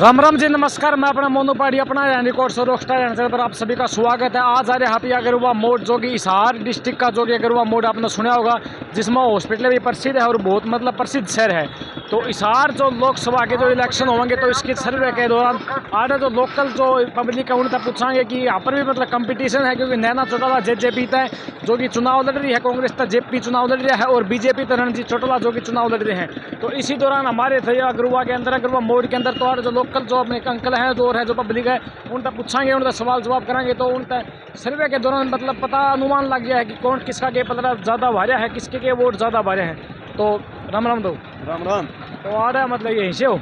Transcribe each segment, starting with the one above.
राम राम जी, नमस्कार। मैं अपना मोनू पाड़ी अपना रिकॉर्ड से रॉकस्टार चैनल पर आप सभी का स्वागत है। आज आ रहे हापी अगरवा मोड जो कि हिसार डिस्ट्रिक्ट का जो कि अगरवा मोड आपने सुना होगा, जिसमें हॉस्पिटल भी प्रसिद्ध है और बहुत मतलब प्रसिद्ध शहर है। तो हिसार जो लोकसभा के जो इलेक्शन होंगे तो इसके सर्वे के दौरान आज जो लोकल जो पब्लिक है उनसे पूछाएंगे कि यहाँ पर भी मतलब कंपटीशन है, क्योंकि नैना चौटाला जेजेपी है जो कि चुनाव लड़ रही है, कांग्रेस का जेपी चुनाव लड़ रहा है और बीजेपी तो रणजीत चौटाला जो कि चुनाव लड़ रहे हैं। तो इसी दौरान हमारे थे अगरवा के अंदर, अगरवा मोड के अंदर, तो और जो लोकल जो अपने अंकल हैं जो है जो पब्लिक है उनसे पूछाएंगे, उनसे सवाल जवाब कराएंगे। तो उनसे सर्वे के दौरान मतलब पता अनुमान लग गया है कि कौन किसका के पता ज़्यादा भार्या है, किसके के वोट ज़्यादा भार्या हैं। तो राम राम दो राम राम। तो आ रहा है मतलब यहीं से हो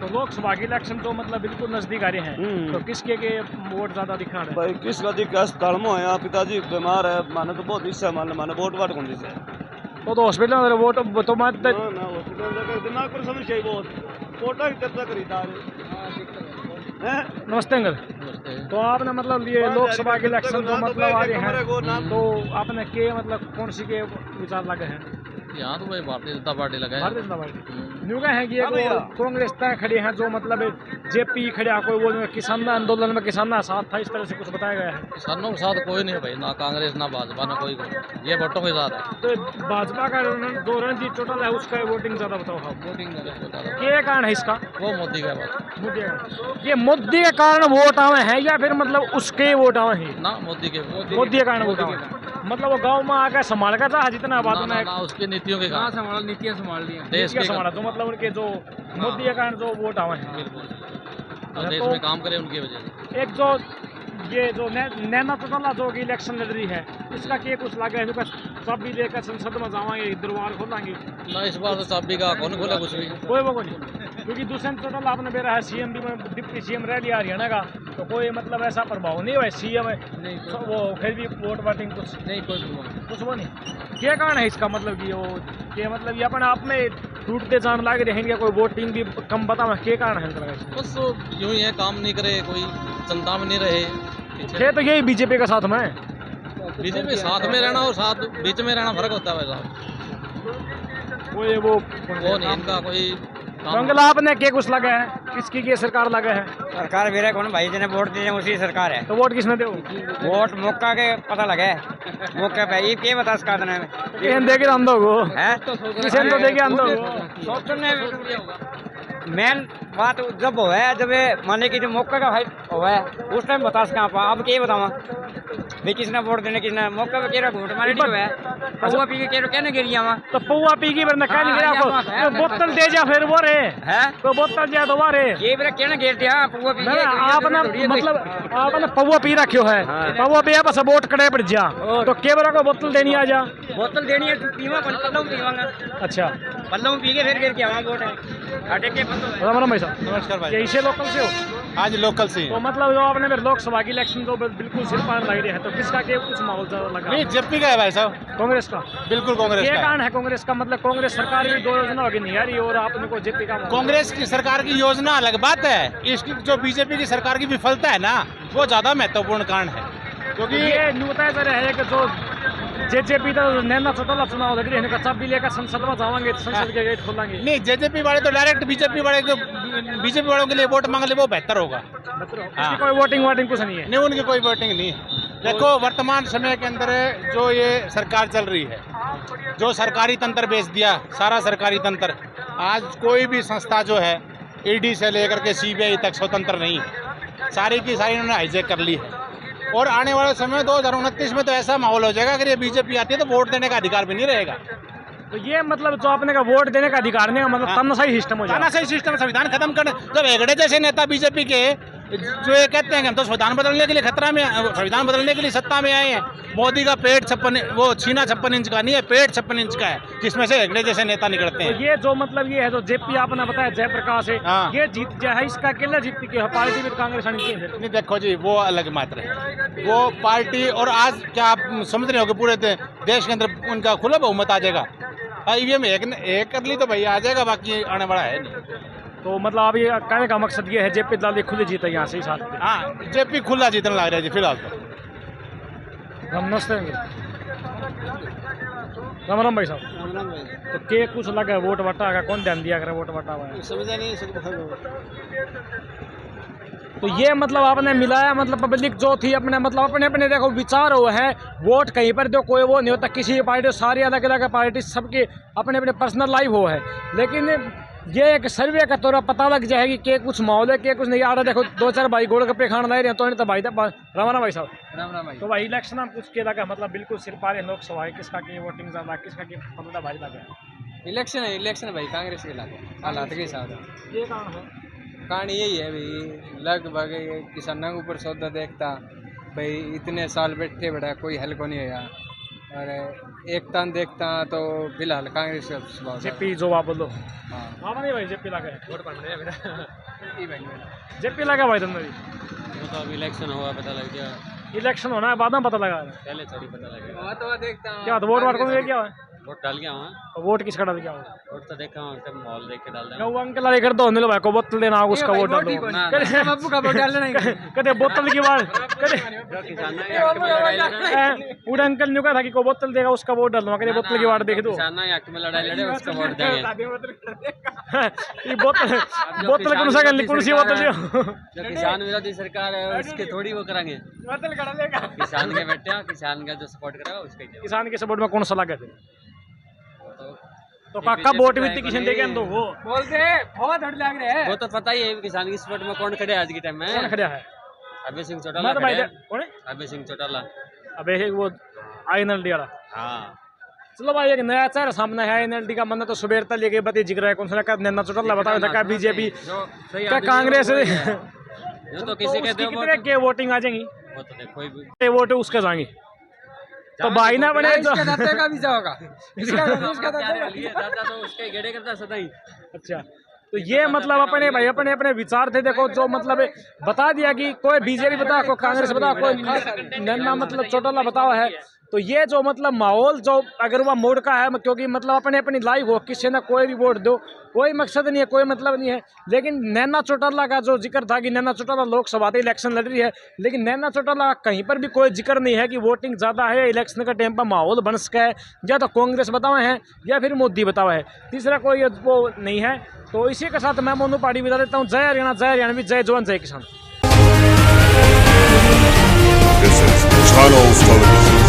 तो लोकसभा की इलेक्शन तो मतलब बिल्कुल नजदीक आ रहे हैं, तो किसके के वोट ज्यादा दिखा रहे हैं? भाई किसका दिक्कत अस्पताल में है, पिताजी बीमार है, माने तो बहुत हिस्सा माने वोट वाट कौन से तो हॉस्पिटल में वोट तो मत ना हॉस्पिटल में दिमाग पर समस्या ही बहुत वोटा की चर्चा करी था हैं। नमस्ते अंकल। तो आपने मतलब ये लोकसभा के इलेक्शन तो मतलब आ रहे हैं, तो आपने के मतलब कौन सी के विचार लगे हैं? यहाँ तो भाई भारतीय जनता पार्टी लगा है। भारतीय जनता पार्टी न्यू हैं कि कांग्रेस तय खड़े हैं, जो मतलब जेपी खड़े कोई वो किसान आंदोलन में किसान साथ था, इस तरह से कुछ बताया गया है। किसानों के साथ कोई नहीं है भाई, ना कांग्रेस ना भाजपा ना कोई, ये वोटों के साथ है। तो भाजपा का जो रणजीत चौटाला है उसका वोटिंग ज्यादा बताओ। वोटिंग क्या कारण है इसका? वो मोदी का बात, मोदी का, ये मोदी के कारण वोट आवे हैं या फिर मतलब उसके वोट आवे हैं? ना मोदी के कारण वोट आवे, मतलब वो गांव में आकर संभाल का था जितना बात में ना उसकी नीतियों के कारण संभाल, नीतियाँ संभाल ली देश के संभाला, तो मतलब उनके जो मोदी के कारण जो वोट आवे हैं। बिल्कुल, देश में काम करे उनकी वजह से। एक जो ये जो नैना चौटाला जो की इलेक्शन लड़ रही है, इसका क्या कुछ लगा है? सब भी लेकर संसद में जावाएंगे, दरबार खोलेंगे ना इस बार तो चाबी का कौन खोला कुछ भी, कोई वो नहीं, क्योंकि दुष्यंत चौटाला आपने बेरा है सीएम भी में डिप्टी सीएम रह लिया हरियाणा का, तो कोई मतलब ऐसा प्रभाव नहीं हुआ सीएम नहीं, तो वो फिर भी वोट वोटिंग कुछ नहीं, कुछ वो नहीं। क्या कारण है इसका? मतलब कि वो क्या मतलब ये अपने आप में टूटते जान लाग रहेंगे, कोई वोटिंग भी कम बताओ, क्या कारण है? बस यूँ ही है, काम नहीं करे कोई, जनता में नहीं रहे। ये तो यही बीजेपी का साथ में है, बीजेपी साथ में रहना और साथ बीच में रहना फर्क होता है भाई साहब। वो नहीं इनका कोई अंकल आपने क्या कुछ लगा है? किसकी की सरकार लगा है? सरकार मेरे कौन भाई जिन्हें वोट दिए उसी सरकार है। तो वोट किसने दे? वोट मौका के पता लगा है, मौके पे ये क्या बता इसका देना है देखे अंधो को है किसी तो देखे अंधो को सोचने मेन बात जब हो है, जब माने कि जो मौका का भाई हो है उस टाइम बता सका आप। अब क्या बतावा भाई किसने वोट देने, किसने मौका पे केरा वोट मारे नहीं है, पौवा पी के केरो कहने गिरी आवा, तो पौवा पी की वरना कहने गिरा आपको बोतल दे जा फिर वो रे है तो बोतल दिया तो वारे ये मेरा कहने गिर दिया पौवा पी के आपने मतलब आपने पौवा पी रखियो है, पौवा पिया बस वोट कड़े पड़ जा, तो केवरा को बोतल देनी आ जा, बोतल देनी है पीवा पल्लों पीवांगा। अच्छा पल्लों पी के फिर गिर के आवा वोट है। राम राम भाई साहब। नमस्कार भाई। यही से लोकल से हो? आज लोकल से तो मतलब जो आपने फिर लोकसभा की इलेक्शन तो बिल्कुल सिर पार लग रही है, तो किसका के कुछ माहौल ज्यादा लगा? नहीं जेपी का है भाई साहब, कांग्रेस का। बिल्कुल कांग्रेस ये का कारण है कांग्रेस का, मतलब कांग्रेस सरकार भी 2 योजना होगी नहीं आ रही और आपने को जेपी का कांग्रेस की सरकार की योजना अलग बात है, इसकी जो बीजेपी की सरकार की विफलता है ना वो ज्यादा महत्वपूर्ण कारण है, क्योंकि ये न्यूता है कि जो जेजेपी तो नैना चौटाला चुनाव लग रही है, सब भी लेकर संसद में जावांगे, संसद के गेट खोलेंगे। नहीं जेजेपी वाले तो डायरेक्ट बीजेपी वालों के लिए वोट मांग ले वो बेहतर होगा। इसकी कोई वोटिंग कुछ नहीं है? नहीं उनकी कोई वोटिंग नहीं है। देखो वर्तमान समय के अंदर जो ये सरकार चल रही है, जो सरकारी तंत्र बेच दिया, सारा सरकारी तंत्र, आज कोई भी संस्था जो है ईडी से लेकर के सीबीआई तक स्वतंत्र नहीं है, सारी की सारी इन्होंने हाईजैक कर ली है। और आने वाले समय 2029 में तो ऐसा माहौल हो जाएगा, अगर ये बीजेपी आती है तो वोट देने का अधिकार भी नहीं रहेगा। तो ये मतलब जो आपने का वोट देने का अधिकार नहीं, मतलब तानाशाही सिस्टम हो जाएगा। तानाशाही सिस्टम, संविधान खत्म करने, जब हेगड़े जैसे नेता बीजेपी के जो ये कहते हैं कि हम तो संविधान बदलने के लिए खतरा में, संविधान बदलने के लिए सत्ता में आए हैं, मोदी का पेट 56 इंच का नहीं है, पेट 56 इंच का है, जिसमें से हेगड़े जैसे नेता निकलते हैं। तो ये जो मतलब ये है जो जेपी आपने बताया जयप्रकाश है, हाँ। ये जीत गया है, इसका अकेला जीत की पार्टी में कांग्रेस आनी चाहिए? नहीं देखो जी वो अलग मात्र है, वो पार्टी, और आज क्या आप समझ रहे हो कि पूरे देश के अंदर उनका खुला बहुमत आ जाएगा? ईवीएम एक कर ली तो भैया आ जाएगा, बाकी आने वाला है नहीं। तो मतलब अभी कहने का मकसद ये है जेपी दलाली खुले जीता यहाँ से ही साथ? हाँ जेपी खुला जीतने लग रहा है जी फिलहाल तो। नमस्ते। राम राम भाई साहब। तो के कुछ लगा वोट वटा का कौन ध्यान दिया करे वोट वटा हुआ है? समझा नहीं तो ये मतलब आपने मिलाया मतलब पब्लिक जो थी अपने मतलब अपने अपने देखो विचार हो है, वोट कहीं पर दो कोई वो नहीं होता, किसी पार्टी सारी अलग अलग पार्टी सबके अपने अपने पर्सनल लाइफ हो है, लेकिन ये एक सर्वे का तौर पता लग जाएगी कि कुछ माहौल है कि कुछ नहीं आ रहा। देखो 2-4 भाई गोलगप्पे खाने लग रहे हैं तो नहीं तो भाई राम भाई साहब। राम राम भाई। तो भाई इलेक्शन में कुछ के लगा मतलब बिल्कुल सिर पारे लोकसभा है, किसका की वोटिंग ज्यादा किसका की पता भाई लगा? इलेक्शन है भाई, कांग्रेस के लागे हालात के हिसाब से। ये कारण है कहानी यही है भाई, लगभग किसानों के ऊपर सौदा देखता भाई, इतने साल बैठे बैठा कोई हल को नहीं होया, और एकता देखता तो फिलहाल कांग्रेस का स्वभाव। जेपी जो आप बोलो। हाँ हाँ नहीं भाई जेपी लगा है, वोट पड़ रहे मेरा जेपी लगा भाई तुमने भी? वो तो अभी इलेक्शन हुआ पता लग गया, इलेक्शन होना है बाद में पता लगा पहले थोड़ी पता लगेगा। तो देखता हूँ क्या तो वोट वाट को क्या है? वोट डाल गया वहाँ, तो वोट किसका डाल गया? वोट तो देखा हूँ सब माहौल देख के डाल क्या वो अंकल अरे कर दो नीलो भाई को बोतल देना उसका वोट डाल दो। बाबू का वोट डालना नहीं कदे बोतल की बात कदे पूरा अंकल ने कहा था कि को बोतल देगा उसका वोट डाल दो, कदे बोतल की बात देख दो। में लड़ाई लड़े उसका वोट देंगे। ये बोतल बोतल कौन सा कौन सी बोतल जो किसान विरोधी सरकार है उसके थोड़ी वो करेंगे, किसान के बेटे किसान का जो सपोर्ट करेगा उसका ही। किसान के सपोर्ट में कौन सा लगा थे? तो काका वोट भी किसी ने देखे तो वो बोलते बहुत हट लग रहे हैं, वो तो पता ही है किसान की सपोर्ट में कौन खड़े आज के टाइम में। कौन खड़ा है? अभय सिंह चौटाला मैं तो भाई कौन है? अभय सिंह चौटाला। अबे एक वो आईएनएलडी वाला। हाँ चलो भाई एक नया चेहरा सामने है आईएनएलडी का, मन तो सुबेर तक लेके बती जिक्र है कौन सा का नन्ना चौटाला बताओ क्या बीजेपी क्या कांग्रेस जो तो किसी के कितने के वोटिंग आ जाएंगी? वो तो देखो ही वोट उसके जाएंगे तो भाई ना बने तो दादा का वीजा होगा, इसका दादा तो उसके गेड़े करता सदा ही। अच्छा तो ये मतलब अपने भाई अपने अपने विचार थे, देखो जो मतलब बता दिया कि कोई बीजेपी बता कोई कांग्रेस बता कोई नन्ना मतलब चौटाला बताओ है। तो ये जो मतलब माहौल जो अगर वह मोड़ का है, क्योंकि मतलब अपने अपनी लाइफ हो किसी ने कोई भी वोट दो कोई मकसद नहीं है कोई मतलब नहीं है, लेकिन नैना चौटाला का जो जिक्र था कि नैना चौटाला लोकसभा से इलेक्शन लड़ रही है, लेकिन नैना चौटाला का कहीं पर भी कोई जिक्र नहीं है कि वोटिंग ज़्यादा है, इलेक्शन का टाइम पर माहौल बन सका है, या तो कांग्रेस बतावे हैं या फिर मोदी बतावा है, तीसरा कोई वो नहीं है। तो इसी के साथ मैं मोनू पार्टी बता देता हूँ। जय हरियाणा जय हरियाणवी जय जवान जय किसान। This is Channels Television.